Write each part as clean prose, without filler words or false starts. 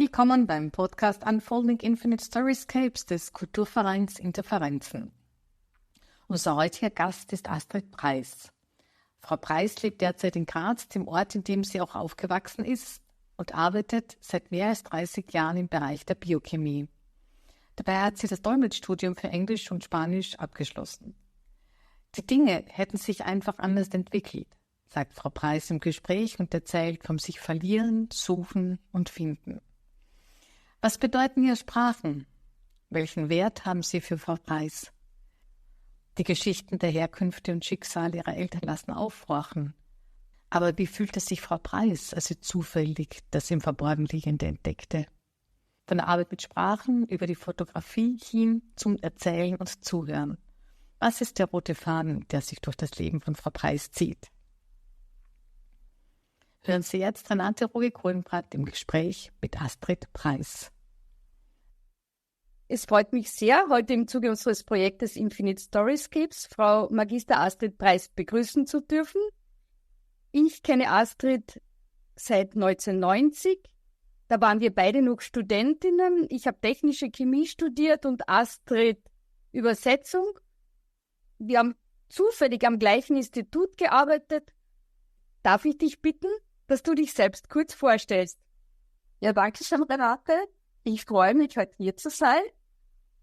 Willkommen beim Podcast Unfolding Infinite Storyscapes des Kulturvereins Interferenzen. Unser heutiger Gast ist Astrid Preis. Frau Preis lebt derzeit in Graz, dem Ort, in dem sie auch aufgewachsen ist, und arbeitet seit mehr als 30 Jahren im Bereich der Biochemie. Dabei hat sie das Dolmetschstudium für Englisch und Spanisch abgeschlossen. Die Dinge hätten sich einfach anders entwickelt, sagt Frau Preis im Gespräch und erzählt vom sich verlieren, suchen und finden. Was bedeuten ihr Sprachen? Welchen Wert haben sie für Frau Preis? Die Geschichten der Herkünfte und Schicksale ihrer Eltern lassen aufhorchen. Aber wie fühlte sich Frau Preis, als sie zufällig das im Verborgenliegende entdeckte? Von der Arbeit mit Sprachen über die Fotografie hin zum Erzählen und Zuhören. Was ist der rote Faden, der sich durch das Leben von Frau Preis zieht? Hören Sie jetzt Renate Roge-Kohlenbrat im Gespräch mit Astrid Preis. Es freut mich sehr, heute im Zuge unseres Projektes Infinite Storyscapes Frau Magister Astrid Preis begrüßen zu dürfen. Ich kenne Astrid seit 1990. Da waren wir beide noch Studentinnen. Ich habe technische Chemie studiert und Astrid Übersetzung. Wir haben zufällig am gleichen Institut gearbeitet. Darf ich dich bitten, dass du dich selbst kurz vorstellst? Ja, danke schön, Renate. Ich freue mich, heute hier zu sein.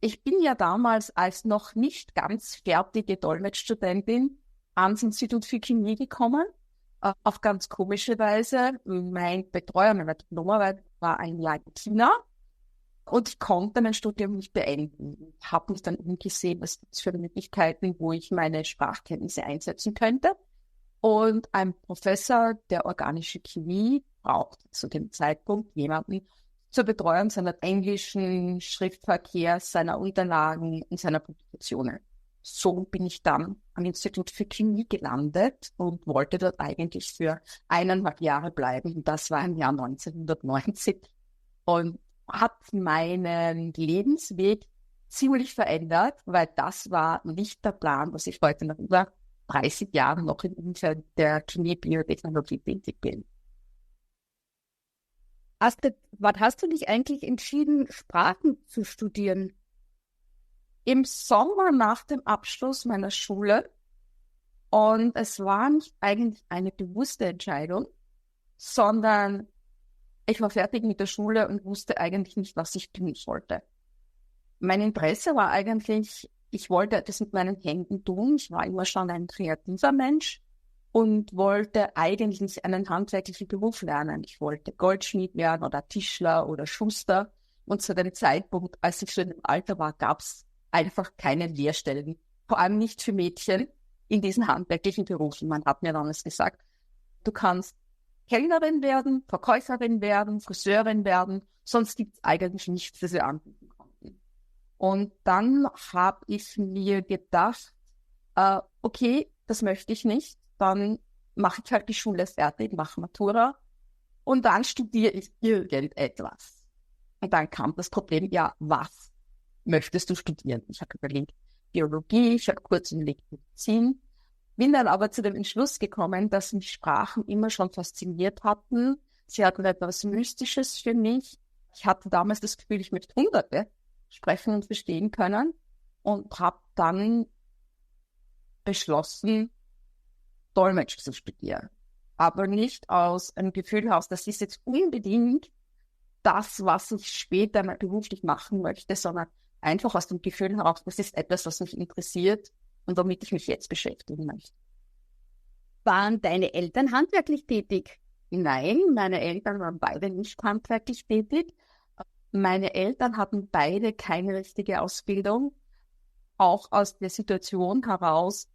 Ich bin ja damals als noch nicht ganz fertige Dolmetschstudentin ans Institut für Chemie gekommen. Auf ganz komische Weise. Mein Betreuer meiner Diplomarbeit war ein Jahr in China und ich konnte mein Studium nicht beenden. Ich habe mich dann umgesehen, was gibt es für Möglichkeiten, wo ich meine Sprachkenntnisse einsetzen könnte. Und ein Professor der organischen Chemie brauchte zu dem Zeitpunkt jemanden zur Betreuung seiner englischen Schriftverkehrs, seiner Unterlagen und seiner Publikationen. So bin ich dann am Institut für Chemie gelandet und wollte dort eigentlich für 1,5 Jahre bleiben. Und das war im Jahr 1990 und hat meinen Lebensweg ziemlich verändert, weil das war nicht der Plan, dass ich heute nach über 30 Jahren noch im Umfeld der Chemie-Biotechnologie tätig bin. Astrid, wann hast du dich eigentlich entschieden, Sprachen zu studieren? Im Sommer nach dem Abschluss meiner Schule. Und es war nicht eigentlich eine bewusste Entscheidung, sondern ich war fertig mit der Schule und wusste eigentlich nicht, was ich tun sollte. Mein Interesse war eigentlich, ich wollte das mit meinen Händen tun. Ich war immer schon ein kreativer Mensch und wollte eigentlich einen handwerklichen Beruf lernen. Ich wollte Goldschmied werden oder Tischler oder Schuster. Und zu dem Zeitpunkt, als ich schon im Alter war, gab es einfach keine Lehrstellen. Vor allem nicht für Mädchen in diesen handwerklichen Berufen. Man hat mir damals gesagt, du kannst Kellnerin werden, Verkäuferin werden, Friseurin werden, sonst gibt es eigentlich nichts, das wir anbieten konnten. Und dann habe ich mir gedacht, okay, das möchte ich nicht. Dann mache ich halt die Schule fertig, mache Matura und dann studiere ich irgendetwas. Und dann kam das Problem, ja, was möchtest du studieren? Ich habe überlegt, Biologie, ich habe kurz überlegt, Medizin, bin dann aber zu dem Entschluss gekommen, dass mich Sprachen immer schon fasziniert hatten. Sie hatten etwas Mystisches für mich. Ich hatte damals das Gefühl, ich möchte Hunderte sprechen und verstehen können und habe dann beschlossen, Dolmetsch zu studieren. Aber nicht aus einem Gefühl heraus, das ist jetzt unbedingt das, was ich später mal beruflich machen möchte, sondern einfach aus dem Gefühl heraus, das ist etwas, was mich interessiert und womit ich mich jetzt beschäftigen möchte. Waren deine Eltern handwerklich tätig? Nein, meine Eltern waren beide nicht handwerklich tätig. Meine Eltern hatten beide keine richtige Ausbildung, auch aus der Situation heraus,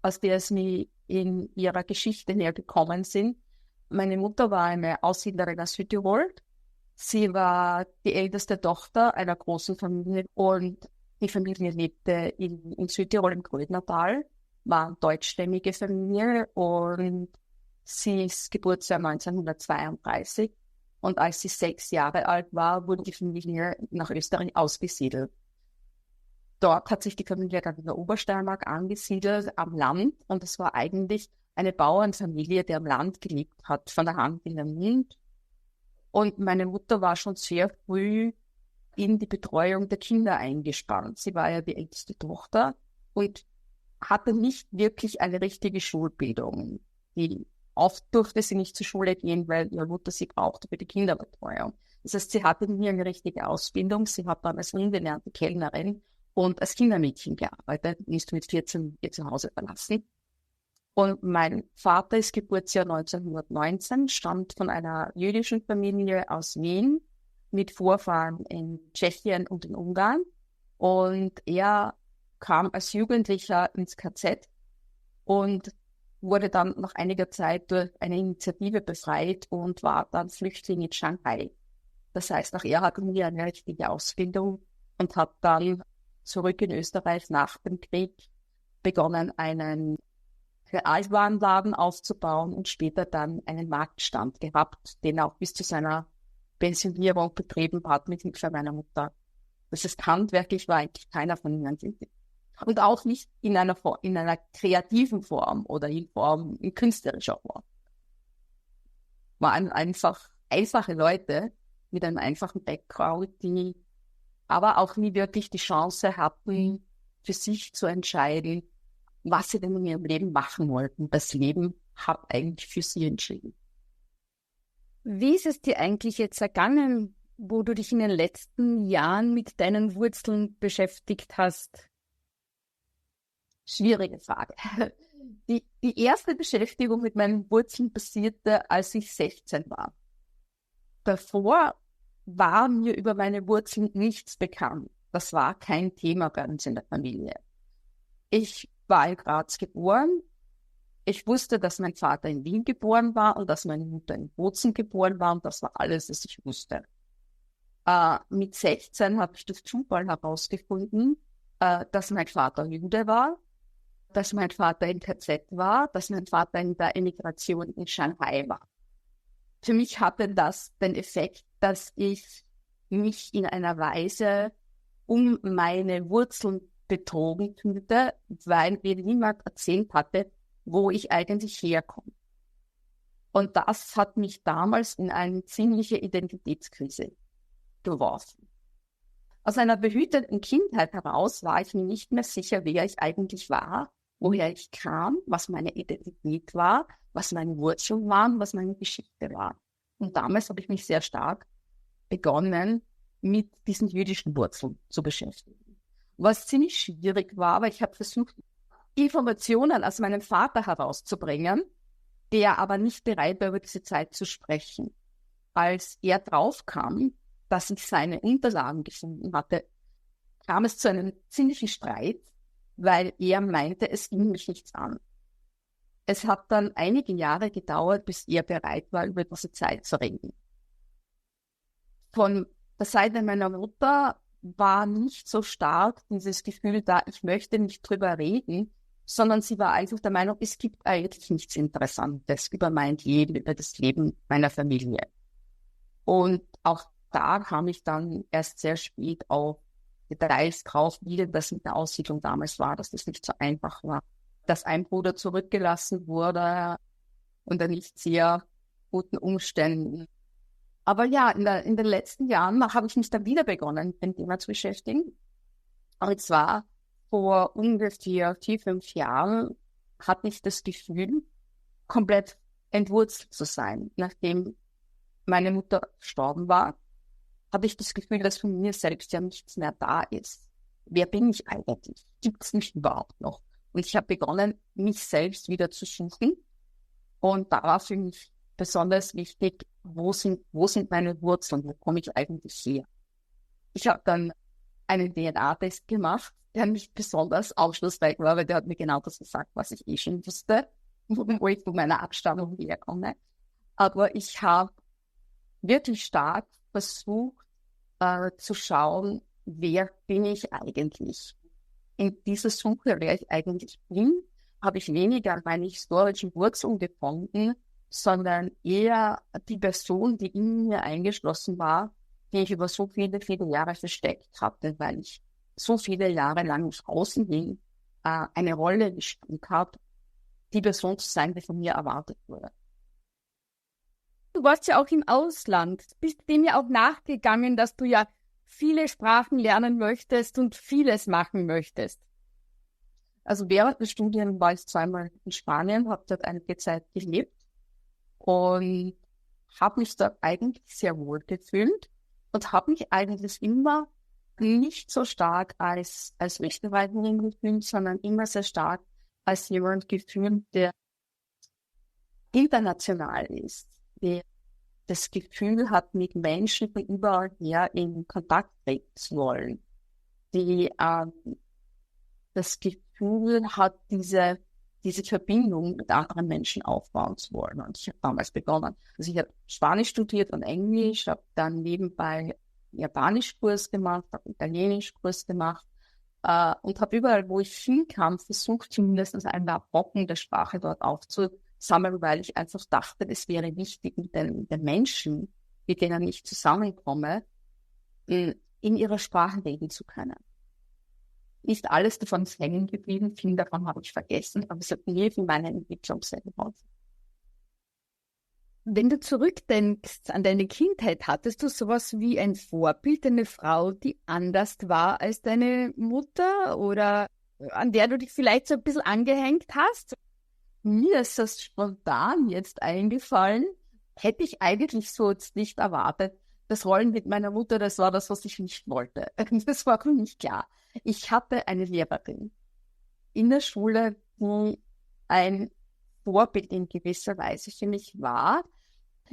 aus der sie in ihrer Geschichte näher gekommen sind. Meine Mutter war eine Aussiedlerin aus Südtirol. Sie war die älteste Tochter einer großen Familie und die Familie lebte in Südtirol im Grödnertal, war eine deutschstämmige Familie und sie ist Geburtsjahr 1932. Und als sie 6 Jahre alt war, wurde die Familie nach Österreich ausgesiedelt. Dort hat sich die Familie dann in der Obersteiermark angesiedelt, am Land. Und es war eigentlich eine Bauernfamilie, die am Land gelebt hat, von der Hand in den Mund. Und meine Mutter war schon sehr früh in die Betreuung der Kinder eingespannt. Sie war ja die älteste Tochter und hatte nicht wirklich eine richtige Schulbildung. Oft durfte sie nicht zur Schule gehen, weil ihre Mutter sie brauchte für die Kinderbetreuung. Das heißt, sie hatte nie eine richtige Ausbildung. Sie hat dann als ungelernte Kellnerin und als Kindermädchen gearbeitet und ist mit 14 ihr Zuhause verlassen. Und mein Vater ist Geburtsjahr 1919, stammt von einer jüdischen Familie aus Wien mit Vorfahren in Tschechien und in Ungarn. Und er kam als Jugendlicher ins KZ und wurde dann nach einiger Zeit durch eine Initiative befreit und war dann Flüchtling in Shanghai. Das heißt, auch er hatte nie eine richtige Ausbildung und hat dann zurück in Österreich nach dem Krieg begonnen, einen Altwarenladen aufzubauen und später dann einen Marktstand gehabt, den er auch bis zu seiner Pensionierung betrieben hat mit Hilfe meiner Mutter. Das ist handwerklich, war eigentlich keiner von ihnen tätig. Und auch nicht in einer kreativen Form oder in künstlerischer Form. Waren einfach einfache Leute mit einem einfachen Background, die aber auch nie wirklich die Chance hatten, für sich zu entscheiden, was sie denn in ihrem Leben machen wollten. Das Leben hat eigentlich für sie entschieden. Wie ist es dir eigentlich jetzt ergangen, wo du dich in den letzten Jahren mit deinen Wurzeln beschäftigt hast? Schwierige Frage. Die erste Beschäftigung mit meinen Wurzeln passierte, als ich 16 war. Davor war mir über meine Wurzeln nichts bekannt. Das war kein Thema bei uns in der Familie. Ich war in Graz geboren. Ich wusste, dass mein Vater in Wien geboren war und dass meine Mutter in Bozen geboren war und das war alles, was ich wusste. Mit 16 habe ich durch Zufall herausgefunden, dass mein Vater Jude war, dass mein Vater in KZ war, dass mein Vater in der Emigration in Shanghai war. Für mich hatte das den Effekt, dass ich mich in einer Weise um meine Wurzeln betrogen fühlte, weil mir niemand erzählt hatte, wo ich eigentlich herkomme. Und das hat mich damals in eine ziemliche Identitätskrise geworfen. Aus einer behüteten Kindheit heraus war ich mir nicht mehr sicher, wer ich eigentlich war, woher ich kam, was meine Identität war, was meine Wurzeln waren, was meine Geschichte war. Und damals habe ich mich sehr stark begonnen, mit diesen jüdischen Wurzeln zu beschäftigen. Was ziemlich schwierig war, weil ich habe versucht, Informationen aus meinem Vater herauszubringen, der aber nicht bereit war, über diese Zeit zu sprechen. Als er draufkam, dass ich seine Unterlagen gefunden hatte, kam es zu einem ziemlichen Streit, weil er meinte, es ging mich nichts an. Es hat dann einige Jahre gedauert, bis er bereit war, über diese Zeit zu reden. Von der Seite meiner Mutter war nicht so stark dieses Gefühl da, ich möchte nicht drüber reden, sondern sie war einfach der Meinung, es gibt eigentlich nichts Interessantes über mein Leben, über das Leben meiner Familie. Und auch da kam ich dann erst sehr spät auf Details drauf, wie das mit der Aussiedlung damals war, dass das nicht so einfach war. Dass ein Bruder zurückgelassen wurde unter nicht sehr guten Umständen. Aber ja, in den letzten Jahren habe ich mich dann wieder begonnen, mit dem Thema zu beschäftigen. Und zwar vor ungefähr 4-5 Jahren hatte ich das Gefühl, komplett entwurzelt zu sein. Nachdem meine Mutter gestorben war, hatte ich das Gefühl, dass von mir selbst ja nichts mehr da ist. Wer bin ich eigentlich? Gibt es mich überhaupt noch? Und ich habe begonnen, mich selbst wieder zu suchen. Und da war für mich besonders wichtig, wo sind meine Wurzeln? Wo komme ich eigentlich her? Ich habe dann einen DNA-Test gemacht, der nicht besonders aufschlussreich war, weil der hat mir genau das gesagt, was ich eh schon wusste, wo ich von meiner Abstammung herkomme. Aber ich habe wirklich stark versucht zu schauen, wer bin ich eigentlich? In dieser Suche, wer ich eigentlich bin, habe ich weniger meine historischen Wurzeln gefunden, sondern eher die Person, die in mir eingeschlossen war, die ich über so viele, viele Jahre versteckt hatte, weil ich so viele Jahre lang nach außen hin eine Rolle gespielt habe, die Person zu sein, die von mir erwartet wurde. du warst ja auch im Ausland. Bist dem ja auch nachgegangen, dass du ja viele Sprachen lernen möchtest und vieles machen möchtest. Also während des Studiums war ich zweimal in Spanien, habe dort einige Zeit gelebt und habe mich dort eigentlich sehr wohl gefühlt und habe mich eigentlich immer nicht so stark als Österreicherin gefühlt, sondern immer sehr stark als jemand gefühlt, der international ist, der das Gefühl hat, mit Menschen von überall her in Kontakt treten zu wollen, die das Gefühl hat, diese Verbindung mit anderen Menschen aufbauen zu wollen. Und ich habe damals begonnen. Also ich habe Spanisch studiert und Englisch, habe dann nebenbei Japanischkurs gemacht, habe Italienischkurs gemacht und habe überall, wo ich hinkam, versucht, zumindest einen Brocken der Sprache dort aufzusammeln, weil ich einfach dachte, es wäre wichtig, mit den Menschen, mit denen ich zusammenkomme, in ihrer Sprache reden zu können. Nicht alles davon ist hängen geblieben, viel davon habe ich vergessen, aber es hat mir für meine Entwicklung sehr geholfen. Wenn du zurückdenkst an deine Kindheit, hattest du sowas wie ein Vorbild, eine Frau, die anders war als deine Mutter oder an der du dich vielleicht so ein bisschen angehängt hast? Mir ist das spontan jetzt eingefallen, hätte ich eigentlich so jetzt nicht erwartet. Das Rollen mit meiner Mutter, das war das, was ich nicht wollte. Das war für mich klar. Ich hatte eine Lehrerin in der Schule, die ein Vorbild in gewisser Weise für mich war.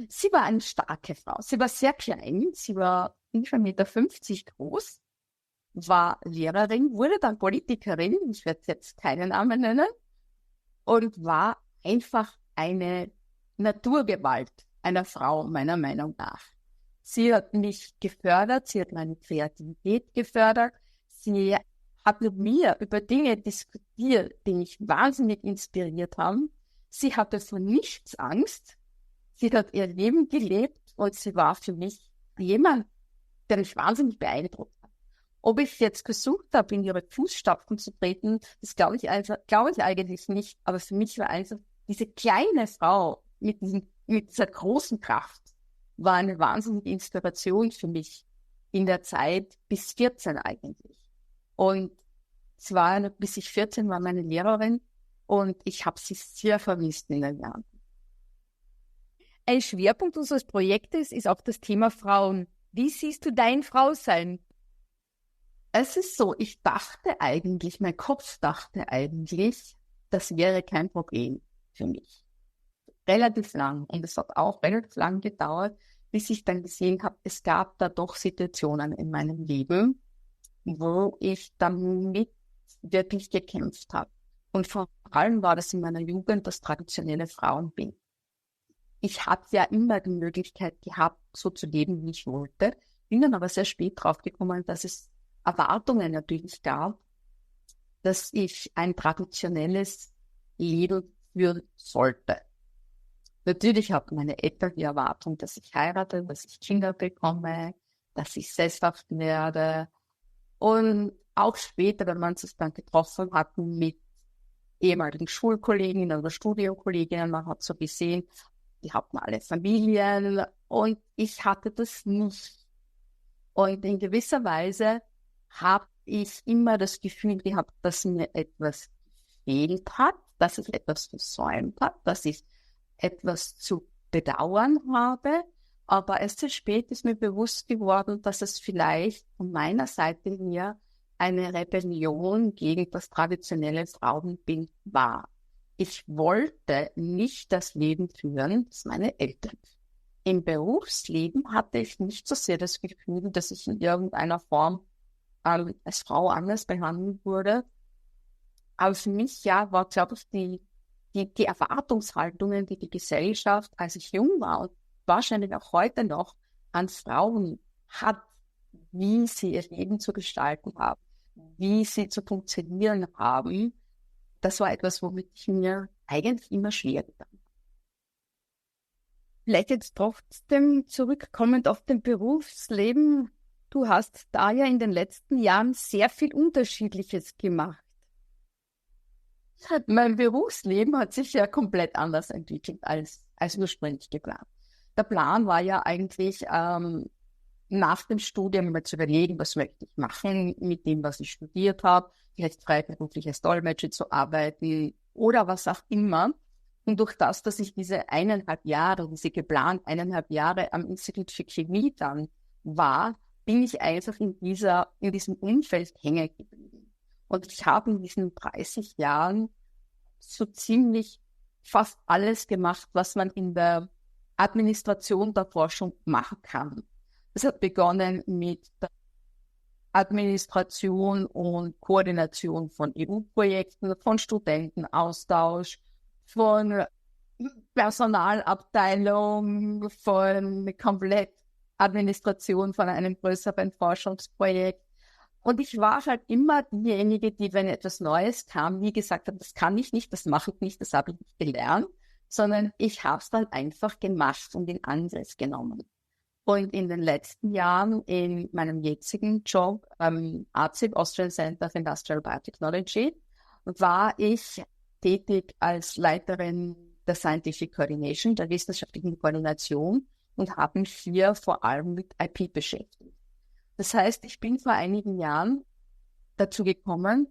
Sie war eine starke Frau. Sie war sehr klein. Sie war ungefähr 1,50 Meter groß, war Lehrerin, wurde dann Politikerin. Ich werde jetzt keinen Namen nennen. Und war einfach eine Naturgewalt einer Frau, meiner Meinung nach. Sie hat mich gefördert, sie hat meine Kreativität gefördert, sie hat mit mir über Dinge diskutiert, die mich wahnsinnig inspiriert haben. Sie hatte vor nichts Angst, sie hat ihr Leben gelebt und sie war für mich jemand, der mich wahnsinnig beeindruckt hat. Ob ich jetzt versucht habe, in ihre Fußstapfen zu treten, das glaube ich eigentlich nicht. Aber für mich war einfach diese kleine Frau mit dieser großen Kraft war eine wahnsinnige Inspiration für mich in der Zeit bis 14 eigentlich. Und bis ich 14 war meine Lehrerin und ich habe sie sehr vermisst in den Jahren. Ein Schwerpunkt unseres Projektes ist auch das Thema Frauen. Wie siehst du dein Frausein? Es ist so, mein Kopf dachte eigentlich, das wäre kein Problem für mich. Relativ lang. Und es hat auch relativ lang gedauert, bis ich dann gesehen habe, es gab da doch Situationen in meinem Leben, wo ich damit wirklich gekämpft habe. Und vor allem war das in meiner Jugend das traditionelle Frauenbild. Ich hatte ja immer die Möglichkeit gehabt, so zu leben, wie ich wollte. Bin dann aber sehr spät drauf gekommen, dass es Erwartungen natürlich gab, dass ich ein traditionelles Leben führen sollte. Natürlich hatten meine Eltern die Erwartung, dass ich heirate, dass ich Kinder bekomme, dass ich sesshaft werde. Und auch später, wenn man sich dann getroffen hat mit ehemaligen Schulkolleginnen oder Studienkolleginnen, man hat so gesehen, die hatten alle Familien und ich hatte das nicht. Und in gewisser Weise habe ich immer das Gefühl gehabt, dass mir etwas gefehlt hat, dass ich etwas versäumt habe, dass ich etwas zu bedauern habe. Aber erst zu spät ist mir bewusst geworden, dass es vielleicht von meiner Seite her eine Rebellion gegen das traditionelle Frauenbild war. Ich wollte nicht das Leben führen, das meine Eltern. Im Berufsleben hatte ich nicht so sehr das Gefühl, dass ich in irgendeiner Form als Frau anders behandelt wurde. Aber für mich war, glaube ich, die Erwartungshaltungen, die die Gesellschaft, als ich jung war und wahrscheinlich auch heute noch an Frauen hat, wie sie ihr Leben zu gestalten haben, wie sie zu funktionieren haben, das war etwas, womit ich mir eigentlich immer schwer getan habe. Vielleicht jetzt trotzdem zurückkommend auf dein Berufsleben. Du hast da ja in den letzten Jahren sehr viel Unterschiedliches gemacht. Mein Berufsleben hat sich ja komplett anders entwickelt als ursprünglich geplant. der Plan war ja eigentlich, nach dem Studium mal zu überlegen, was möchte ich machen mit dem, was ich studiert habe, vielleicht freiberuflich als Dolmetscher zu arbeiten oder was auch immer. Und durch das, dass ich diese geplant 1,5 Jahre am Institut für Chemie dann war, bin ich einfach in diesem Umfeld hängen geblieben. Und ich habe in diesen 30 Jahren so ziemlich fast alles gemacht, was man in der Administration der Forschung machen kann. Es hat begonnen mit der Administration und Koordination von EU-Projekten, von Studentenaustausch, von Personalabteilung, von komplett Administration von einem größeren Forschungsprojekt. Und ich war halt immer diejenige, die, wenn etwas Neues kam, nie gesagt hat, das kann ich nicht, das mache ich nicht, das habe ich nicht gelernt, sondern ich habe es dann einfach gemacht und in Angriff genommen. Und in den letzten Jahren in meinem jetzigen Job am ACIB, Austrian Center for Industrial Biotechnology, war ich tätig als Leiterin der Scientific Coordination, der wissenschaftlichen Koordination und habe mich hier vor allem mit IP beschäftigt. Das heißt, ich bin vor einigen Jahren dazu gekommen,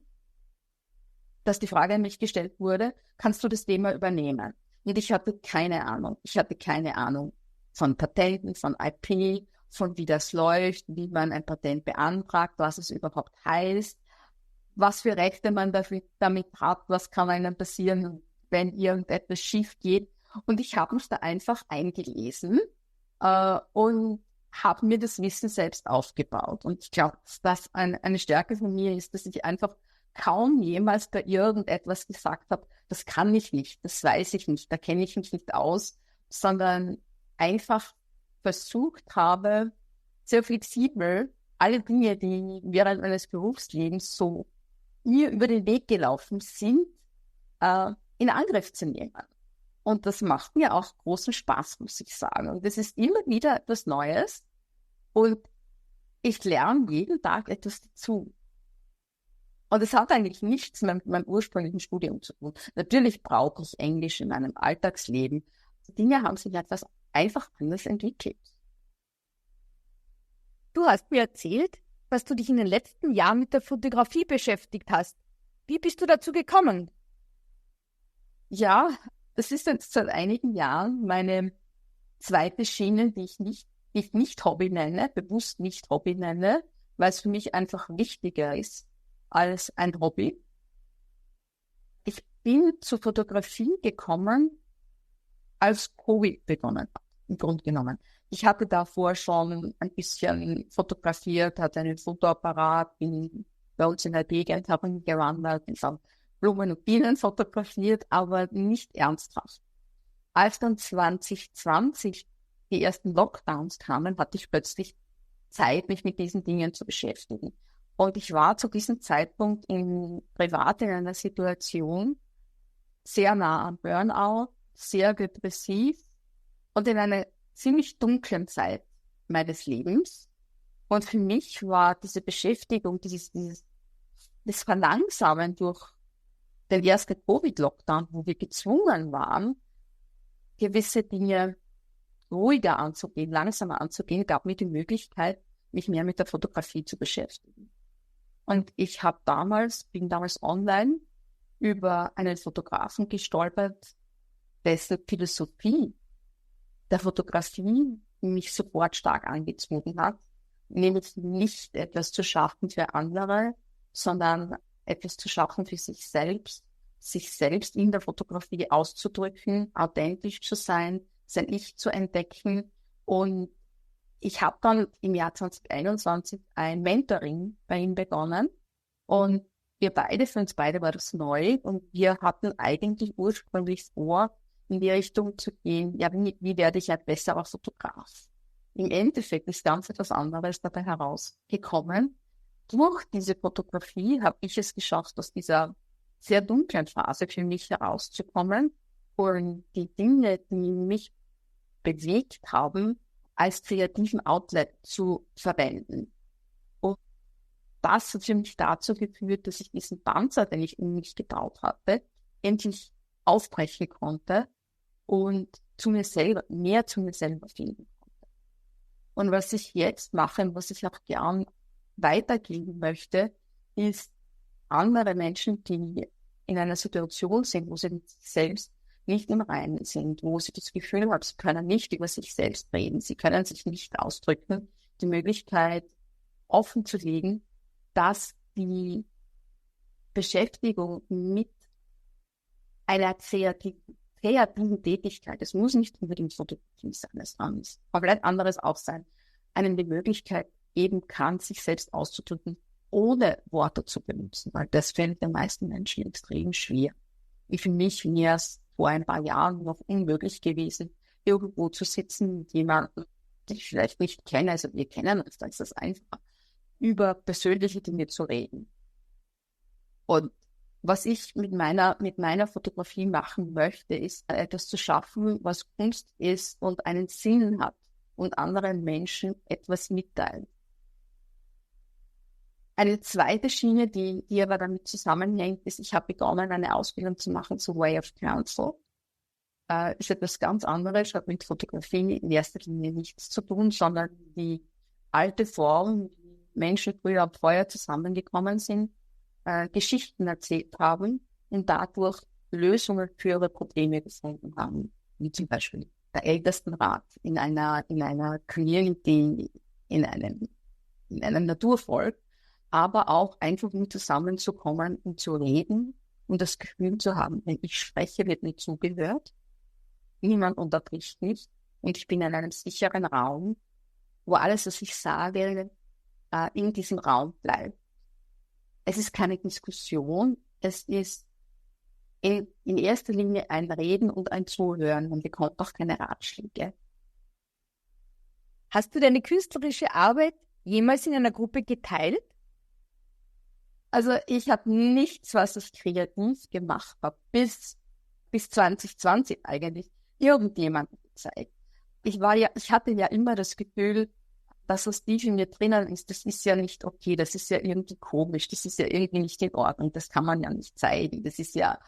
dass die Frage an mich gestellt wurde, kannst du das Thema übernehmen? Und ich hatte keine Ahnung. Ich hatte keine Ahnung von Patenten, von IP, von wie das läuft, wie man ein Patent beantragt, was es überhaupt heißt, was für Rechte man damit hat, was kann einem passieren, wenn irgendetwas schief geht. Und ich habe mich da einfach eingelesen und habe mir das Wissen selbst aufgebaut. Und ich glaube, dass eine Stärke von mir ist, dass ich einfach kaum jemals da irgendetwas gesagt habe, das kann ich nicht, das weiß ich nicht, da kenne ich mich nicht aus, sondern einfach versucht habe, sehr flexibel alle Dinge, die während meines Berufslebens so mir über den Weg gelaufen sind, in Angriff zu nehmen. Und das macht mir auch großen Spaß, muss ich sagen. Und es ist immer wieder etwas Neues und ich lerne jeden Tag etwas dazu. Und es hat eigentlich nichts mit meinem ursprünglichen Studium zu tun. Natürlich brauche ich Englisch in meinem Alltagsleben. Die Dinge haben sich etwas einfach anders entwickelt. Du hast mir erzählt, dass du dich in den letzten Jahren mit der Fotografie beschäftigt hast. Wie bist du dazu gekommen? Ja, das ist jetzt seit einigen Jahren meine zweite Schiene, die ich nicht Hobby nenne, bewusst nicht Hobby nenne, weil es für mich einfach wichtiger ist als ein Hobby. Ich bin zur Fotografie gekommen, als Covid begonnen hat, im Grunde genommen. Ich hatte davor schon ein bisschen fotografiert, hatte einen Fotoapparat, bin bei uns in der Gegend, habe ihn gewandert, habe Blumen und Bienen fotografiert, aber nicht ernsthaft. Als dann 2020 die ersten Lockdowns kamen, hatte ich plötzlich Zeit, mich mit diesen Dingen zu beschäftigen. Und ich war zu diesem Zeitpunkt privat in einer Situation sehr nah am Burnout, sehr depressiv und in einer ziemlich dunklen Zeit meines Lebens. Und für mich war diese Beschäftigung, das Verlangsamen durch den ersten Covid-Lockdown, wo wir gezwungen waren, gewisse Dinge ruhiger anzugehen, langsamer anzugehen, gab mir die Möglichkeit, mich mehr mit der Fotografie zu beschäftigen. Und ich bin damals online über einen Fotografen gestolpert, dessen Philosophie der Fotografie mich sofort stark angezogen hat, nämlich nicht etwas zu schaffen für andere, sondern etwas zu schaffen für sich selbst in der Fotografie auszudrücken, authentisch zu sein Ich zu entdecken. Und ich habe dann im Jahr 2021 ein Mentoring bei ihm begonnen und für uns beide war das neu und wir hatten eigentlich ursprünglich vor, in die Richtung zu gehen, ja, wie werde ich ein besserer Fotograf? Im Endeffekt ist ganz etwas anderes dabei herausgekommen. Durch diese Fotografie habe ich es geschafft, aus dieser sehr dunklen Phase für mich herauszukommen und die Dinge, die mich bewegt haben, als kreativen Outlet zu verwenden. Und das hat für mich dazu geführt, dass ich diesen Panzer, den ich in mich gebaut hatte, endlich aufbrechen konnte und mehr zu mir selber finden konnte. Und was ich jetzt mache und was ich auch gern weitergeben möchte, ist andere Menschen, die in einer Situation sind, wo sie mit sich selbst nicht im Reinen sind, wo sie das Gefühl haben, sie können nicht über sich selbst reden, sie können sich nicht ausdrücken, die Möglichkeit offen zu legen, dass die Beschäftigung mit einer kreativen Tätigkeit, es muss nicht unbedingt Fotografie sein, es kann komplett anderes auch sein, einem die Möglichkeit geben kann, sich selbst auszudrücken, ohne Worte zu benutzen, weil das fällt den meisten Menschen extrem schwer. Für mich wäre es vor ein paar Jahren noch unmöglich gewesen, irgendwo zu sitzen mit jemandem, den ich vielleicht nicht kenne, also wir kennen uns, da ist das einfach, über persönliche Dinge zu reden. Und was ich mit meiner Fotografie machen möchte, ist etwas zu schaffen, was Kunst ist und einen Sinn hat und anderen Menschen etwas mitteilt. Eine zweite Schiene, die aber damit zusammenhängt, ist, ich habe begonnen, eine Ausbildung zu machen zu Way of Counsel. Ist etwas ganz anderes, hat mit Fotografie in erster Linie nichts zu tun, sondern die alte Form, wie Menschen früher am Feuer zusammengekommen sind, Geschichten erzählt haben und dadurch Lösungen für ihre Probleme gefunden haben, wie zum Beispiel der Ältestenrat in einer Community, in einem Naturvolk, aber auch einfach nur zusammenzukommen und zu reden und das Gefühl zu haben, wenn ich spreche, wird mir zugehört, niemand unterbricht mich und ich bin in einem sicheren Raum, wo alles, was ich sage, in diesem Raum bleibt. Es ist keine Diskussion, es ist in erster Linie ein Reden und ein Zuhören. Man bekommt auch keine Ratschläge. Hast du deine künstlerische Arbeit jemals in einer Gruppe geteilt? Also ich habe nichts, was ich kreativ gemacht habe, bis 2020 eigentlich irgendjemandem gezeigt. Ich hatte ja immer das Gefühl, das, was tief in mir drinnen ist, das ist ja nicht okay, das ist ja irgendwie komisch, das ist ja irgendwie nicht in Ordnung, das kann man ja nicht zeigen, das ist ja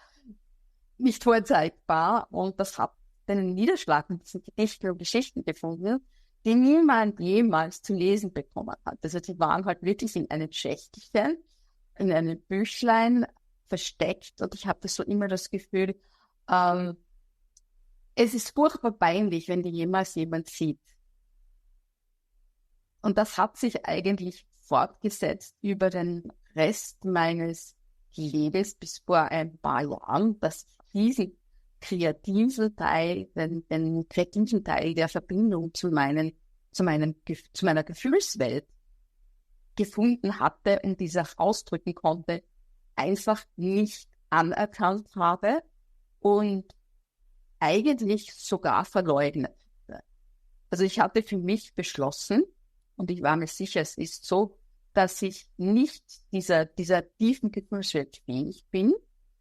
nicht vorzeigbar und das hat einen Niederschlag mit diesen Gedichten und Geschichten gefunden, die niemand jemals zu lesen bekommen hat. Also die waren halt wirklich in einem Schächtelchen, in einem Büchlein versteckt und ich habe so immer das Gefühl, es ist furchtbar peinlich, wenn die jemals jemand sieht. Und das hat sich eigentlich fortgesetzt über den Rest meines Lebens bis vor ein paar Jahren, dass ich diesen kreativen Teil, den kreativen Teil der Verbindung zu meiner Gefühlswelt gefunden hatte und diese auch ausdrücken konnte, einfach nicht anerkannt habe und eigentlich sogar verleugnet. Also ich hatte für mich beschlossen, und ich war mir sicher, es ist so, dass ich nicht dieser tiefen Gefühlswelt fähig bin,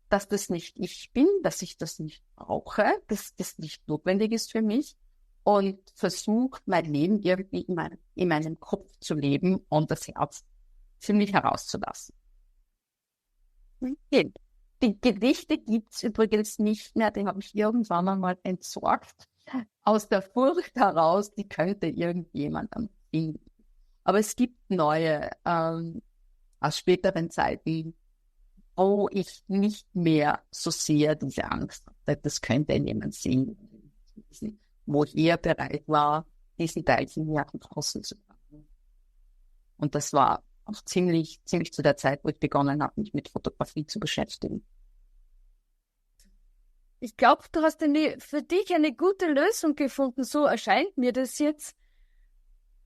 dass das nicht ich bin, dass ich das nicht brauche, dass das nicht notwendig ist für mich und versuche, mein Leben irgendwie in meinem Kopf zu leben und das Herz ziemlich herauszulassen. Okay. Die Gedichte gibt's übrigens nicht mehr, die habe ich irgendwann einmal entsorgt, aus der Furcht heraus, die könnte irgendjemand finden. Aber es gibt neue aus späteren Zeiten, wo ich nicht mehr so sehr diese Angst hatte, das könnte jemand sehen, wo ich eher bereit war, diesen Teil von mir nach außen zu machen. Und das war auch ziemlich zu der Zeit, wo ich begonnen habe, mich mit Fotografie zu beschäftigen. Ich glaube, du hast für dich eine gute Lösung gefunden. So erscheint mir das jetzt.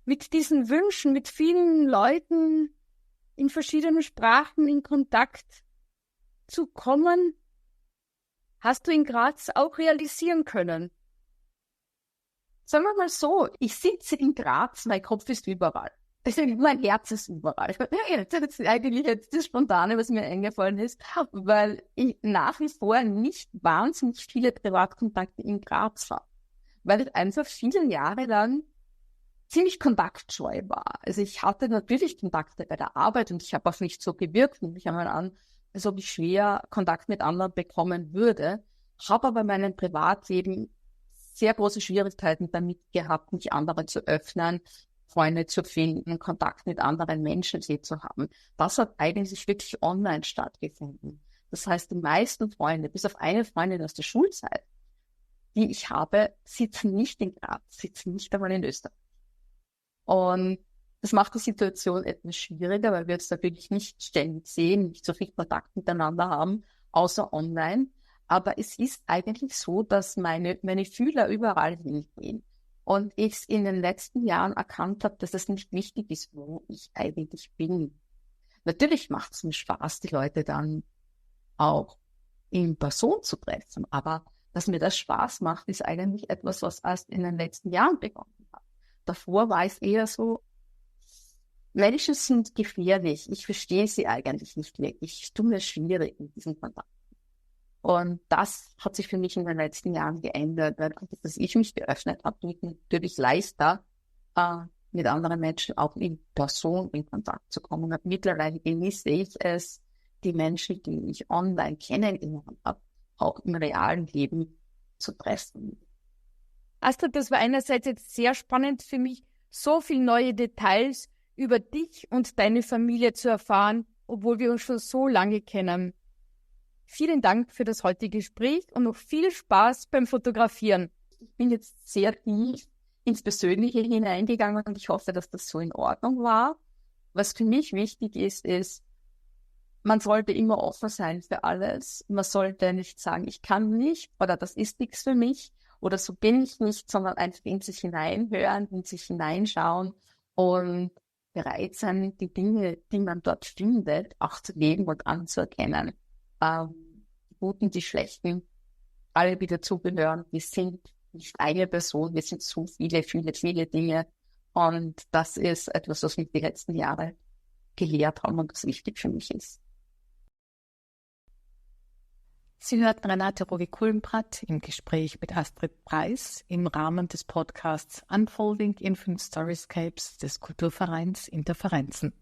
Mit diesen Wünschen, mit vielen Leuten in verschiedenen Sprachen in Kontakt zu kommen, hast du in Graz auch realisieren können? Sagen wir mal so, ich sitze in Graz, mein Kopf ist überall. Mein Herz ist überall. Das ist eigentlich jetzt das Spontane, was mir eingefallen ist, weil ich nach wie vor nicht wahnsinnig viele Privatkontakte in Graz habe. Weil ich einfach viele Jahre lang ziemlich kontaktscheu war. Also ich hatte natürlich Kontakte bei der Arbeit und ich habe auch nicht so gewirkt, nehme ich einmal an, als ob ich schwer Kontakt mit anderen bekommen würde, habe aber in meinem Privatleben sehr große Schwierigkeiten damit gehabt, mich anderen zu öffnen, Freunde zu finden, Kontakt mit anderen Menschen zu haben. Das hat eigentlich wirklich online stattgefunden. Das heißt, die meisten Freunde, bis auf eine Freundin aus der Schulzeit, die ich habe, sitzen nicht in Graz, sitzen nicht einmal in Österreich. Und das macht die Situation etwas schwieriger, weil wir uns natürlich nicht ständig sehen, nicht so viel Kontakt miteinander haben, außer online. Aber es ist eigentlich so, dass meine Fühler überall hingehen. Und ich es in den letzten Jahren erkannt habe, dass es nicht wichtig ist, wo ich eigentlich bin. Natürlich macht es mir Spaß, die Leute dann auch in Person zu treffen. Aber dass mir das Spaß macht, ist eigentlich etwas, was erst in den letzten Jahren begonnen hat. Davor war es eher so, Menschen sind gefährlich. Ich verstehe sie eigentlich nicht wirklich. Ich tue mir schwierig mit diesem Kontakt. Und das hat sich für mich in den letzten Jahren geändert, weil dass ich mich geöffnet habe, tut natürlich leichter, mit anderen Menschen auch in Person in Kontakt zu kommen. Und mittlerweile genieße ich es, die Menschen, die ich online kennengelernt habe, auch im realen Leben zu treffen. Astrid, das war einerseits jetzt sehr spannend für mich, so viele neue Details über dich und deine Familie zu erfahren, obwohl wir uns schon so lange kennen. Vielen Dank für das heutige Gespräch und noch viel Spaß beim Fotografieren. Ich bin jetzt sehr tief ins Persönliche hineingegangen und ich hoffe, dass das so in Ordnung war. Was für mich wichtig ist, man sollte immer offen sein für alles. Man sollte nicht sagen, ich kann nicht oder das ist nichts für mich oder so bin ich nicht, sondern einfach in sich hineinhören, in sich hineinschauen und bereit sein, die Dinge, die man dort findet, auch zu leben und anzuerkennen. Die Guten, die Schlechten, alle, die dazugehören. Wir sind nicht eine Person, wir sind so viele Dinge. Und das ist etwas, was mich die letzten Jahre gelehrt haben und das wichtig für mich ist. Sie hörten Renate Rogi-Kulmbrat im Gespräch mit Astrid Preiss im Rahmen des Podcasts Unfolding Infinite Storyscapes des Kulturvereins Interferenzen.